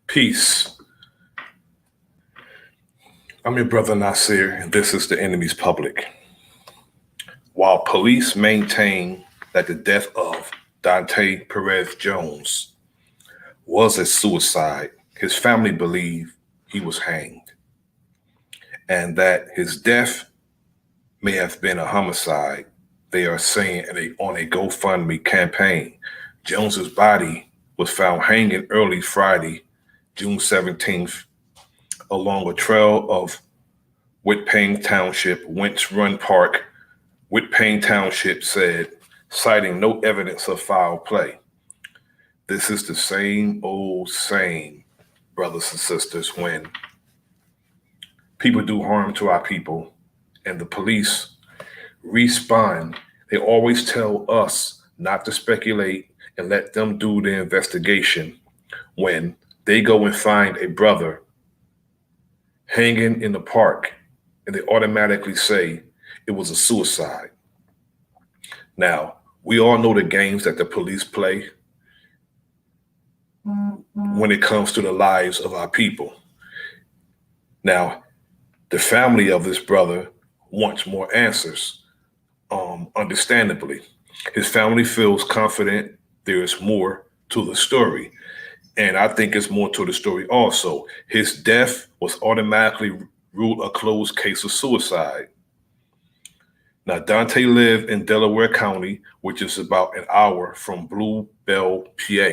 Peace. I'm your brother Nasir, and this is the enemy's public. While police maintain that the death of Donte Perez Jones was a suicide, his family believe he was hanged, and that his death may have been a homicide. They are saying on a GoFundMe campaign, Jones's body was found hanging early Friday, June 17th, along a trail of Whitpain Township, Winch Run Park. Whitpain Township said, citing no evidence of foul play. This is the same old same, brothers and sisters, when people do harm to our people and the police respond. They always tell us not to speculate and let them do the investigation when they go and find a brother hanging in the park and they automatically say it was a suicide. Now, we all know the games that the police play when it comes to the lives of our people. Now, the family of this brother wants more answers, understandably. His family feels confident there is more to the story. And I think it's more to the story also. His death was automatically ruled a closed case of suicide. Now, Donte lived in Delaware County, which is about an hour from Blue Bell, PA.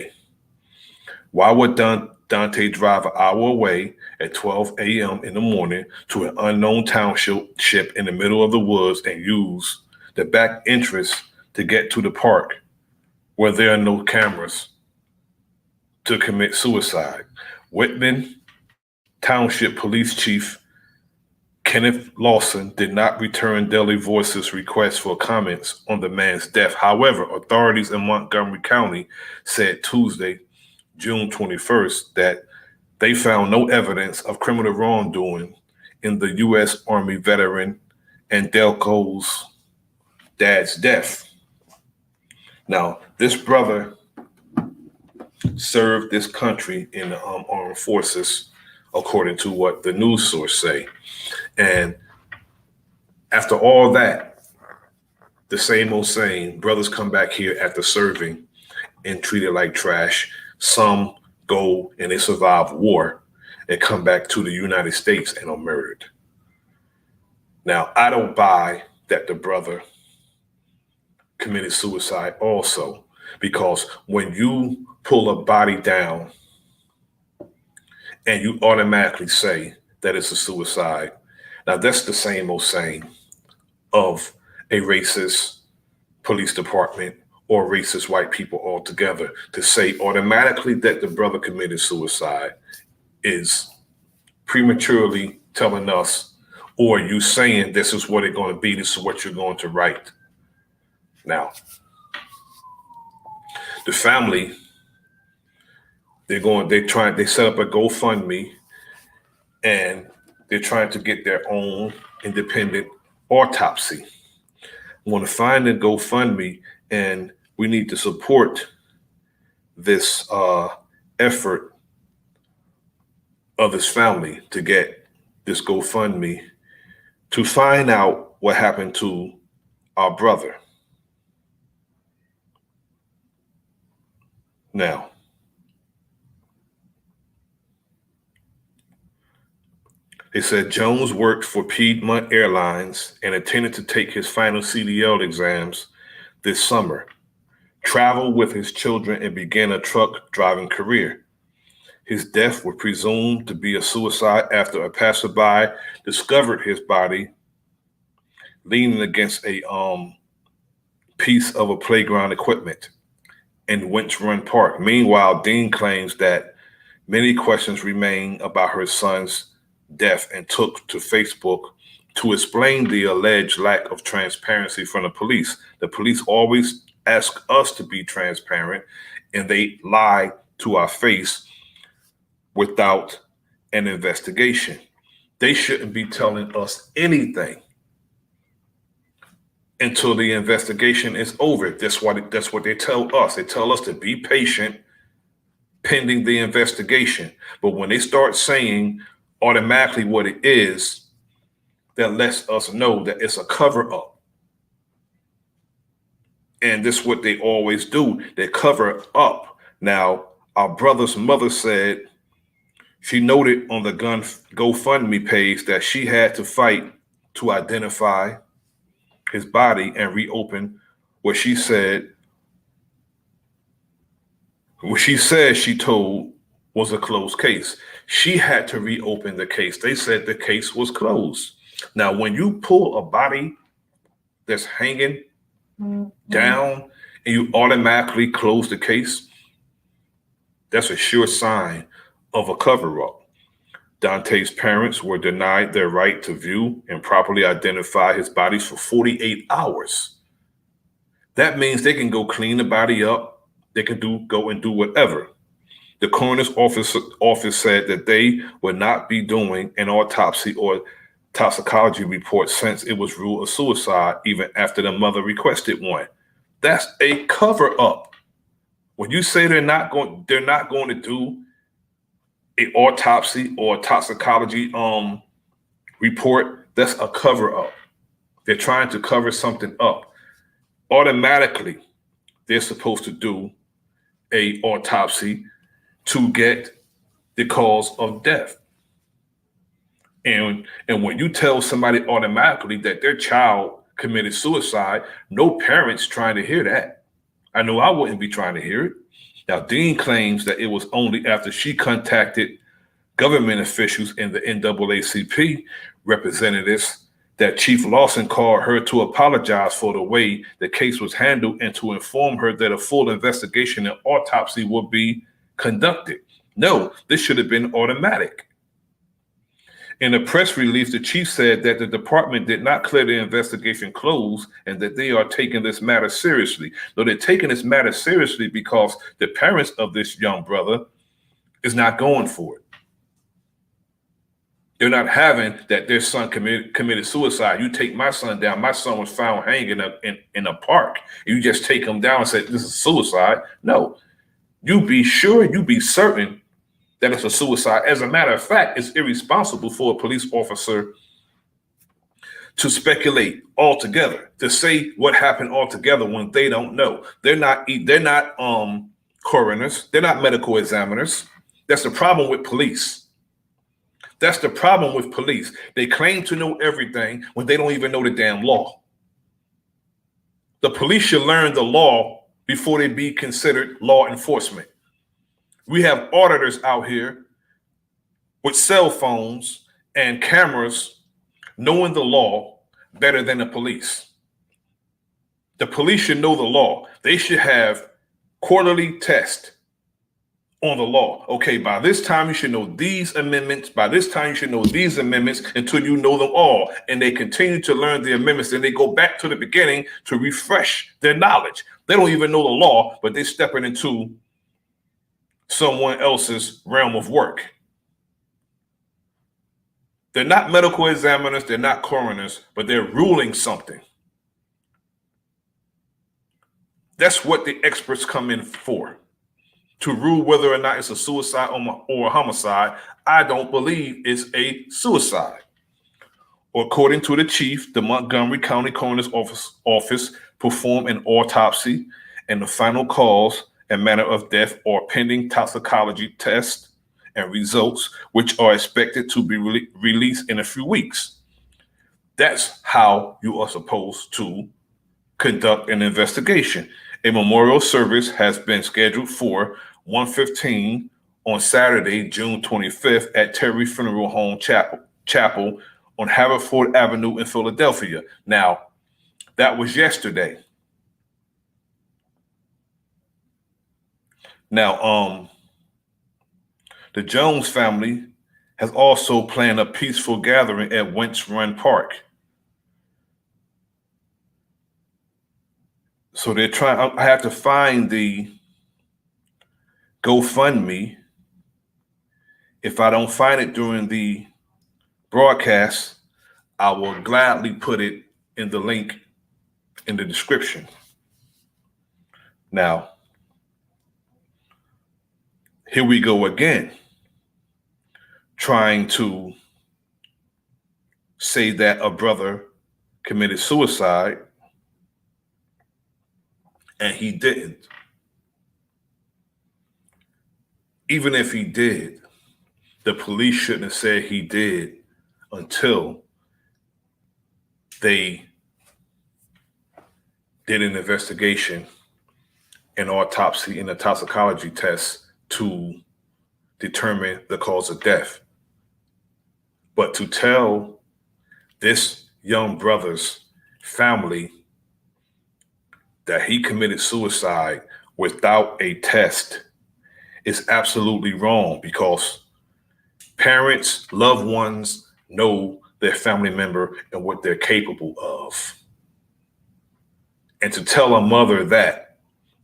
Why would Donte drive an hour away at 12 a.m. in the morning to an unknown township in the middle of the woods and use the back entrance to get to the park where there are no cameras to commit suicide? Whitman Township Police Chief Kenneth Lawson did not return Daily Voice's request for comments on the man's death. However, authorities in Montgomery County said Tuesday, June 21st, that they found no evidence of criminal wrongdoing in the U.S. Army veteran and Delco's dad's death. Now, this brother served this country in the armed forces, according to what the news source say. And after all that, the same old saying, brothers come back here after serving and treated like trash. Some go and they survive war and come back to the United States and are murdered. Now, I don't buy that the brother committed suicide also, because when you pull a body down and you automatically say that it's a suicide, now that's the same old saying of a racist police department or racist white people altogether. To say automatically that the brother committed suicide is prematurely telling us, or you saying this is what it's going to be, this is what you're going to write. Now, the family, they set up a GoFundMe and they're trying to get their own independent autopsy. I'm going to find a GoFundMe, and we need to support this effort of this family to get this GoFundMe to find out what happened to our brother. Now, they said Jones worked for Piedmont Airlines and intended to take his final CDL exams this summer, travel with his children, and begin a truck driving career. His death was presumed to be a suicide after a passerby discovered his body leaning against a piece of a playground equipment in Winch Run Park. Meanwhile, Dean claims that many questions remain about her son's death and took to Facebook to explain the alleged lack of transparency from the police. The police always ask us to be transparent, and they lie to our face without an investigation. They shouldn't be telling us anything until the investigation is over. That's what they tell us. They tell us to be patient pending the investigation. But when they start saying automatically what it is, that lets us know that it's a cover up. And this is what they always do. They cover up. Now, our brother's mother said she noted on the gun GoFundMe page that she had to fight to identify his body and reopen what she said she told was a closed case. She had to reopen the case. They said the case was closed. Now, when you pull a body that's hanging down and you automatically close the case, that's a sure sign of a cover-up. Donte's parents were denied their right to view and properly identify his bodies for 48 hours. That means they can go clean the body up. They can go and do whatever. The coroner's office said that they would not be doing an autopsy or toxicology report since it was ruled a suicide even after the mother requested one. That's a cover-up. When you say they're not going to do an autopsy or toxicology report, that's a cover-up. They're trying to cover something up. Automatically, they're supposed to do an autopsy to get the cause of death. And when you tell somebody automatically that their child committed suicide, no parent's trying to hear that. I know I wouldn't be trying to hear it. Now, Dean claims that it was only after she contacted government officials in the NAACP representatives that Chief Lawson called her to apologize for the way the case was handled and to inform her that a full investigation and autopsy would be conducted. No, this should have been automatic. In a press release, the chief said that the department did not declare the investigation closed and that they are taking this matter seriously. So they're taking this matter seriously because the parents of this young brother is not going for it. They're not having that their son committed suicide. You take my son down. My son was found hanging in a park. You just take him down and say, this is suicide. No, you be sure, you be certain that it's a suicide. As a matter of fact, it's irresponsible for a police officer to speculate altogether, to say what happened altogether when they don't know. They're not coroners. They're not medical examiners. That's the problem with police. That's the problem with police. They claim to know everything when they don't even know the damn law. The police should learn the law before they be considered law enforcement. We have auditors out here with cell phones and cameras knowing the law better than the police. The police should know the law. They should have quarterly tests on the law. Okay, by this time you should know these amendments. By this time you should know these amendments until you know them all. And they continue to learn the amendments. Then they go back to the beginning to refresh their knowledge. They don't even know the law, but they're stepping into someone else's realm of work. They're not medical examiners. They're not coroners, but they're ruling something. That's what the experts come in for. To rule whether or not it's a suicide or a homicide. I don't believe it's a suicide. According to the chief, the Montgomery County Coroner's Office performed an autopsy, and the final cause and manner of death are pending toxicology tests and results, which are expected to be released in a few weeks. That's how you are supposed to conduct an investigation. A memorial service has been scheduled for 1:15 on Saturday, June 25th at Terry Funeral Home Chapel on Haverford Avenue in Philadelphia. Now, that was yesterday. Now, the Jones family has also planned a peaceful gathering at Wentz Run Park. So they're trying, I have to find the GoFundMe. If I don't find it during the broadcast, I will gladly put it in the link in the description. Now, here we go again, trying to say that a brother committed suicide, and he didn't. Even if he did, the police shouldn't have said he did until they did an investigation, an autopsy, and a toxicology test to determine the cause of death. But to tell this young brother's family that he committed suicide without a test is absolutely wrong, because parents, loved ones know their family member and what they're capable of. And to tell a mother that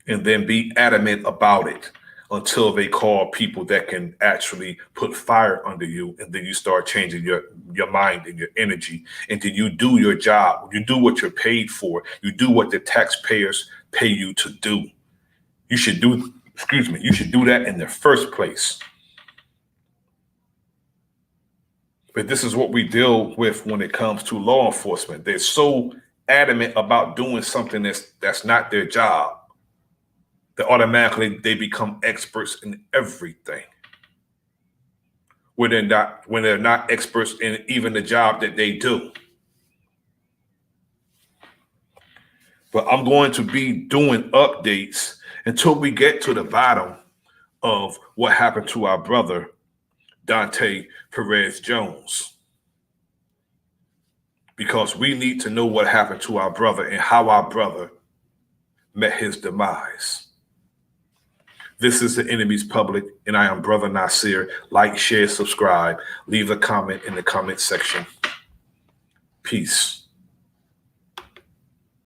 and then be adamant about it until they call people that can actually put fire under you, and then you start changing your mind and your energy, and then you do your job. You do what you're paid for. You do what the taxpayers pay you to do. You should do that in the first place. But this is what we deal with when it comes to law enforcement. They're so adamant about doing something that's not their job, that automatically they become experts in everything, when they're not experts in even the job that they do. But I'm going to be doing updates until we get to the bottom of what happened to our brother, Donte Perez Jones, because we need to know what happened to our brother and how our brother met his demise. This is The Enemy's Public, and I am Bro.Nasir. Like, share, subscribe. Leave a comment in the comment section. Peace.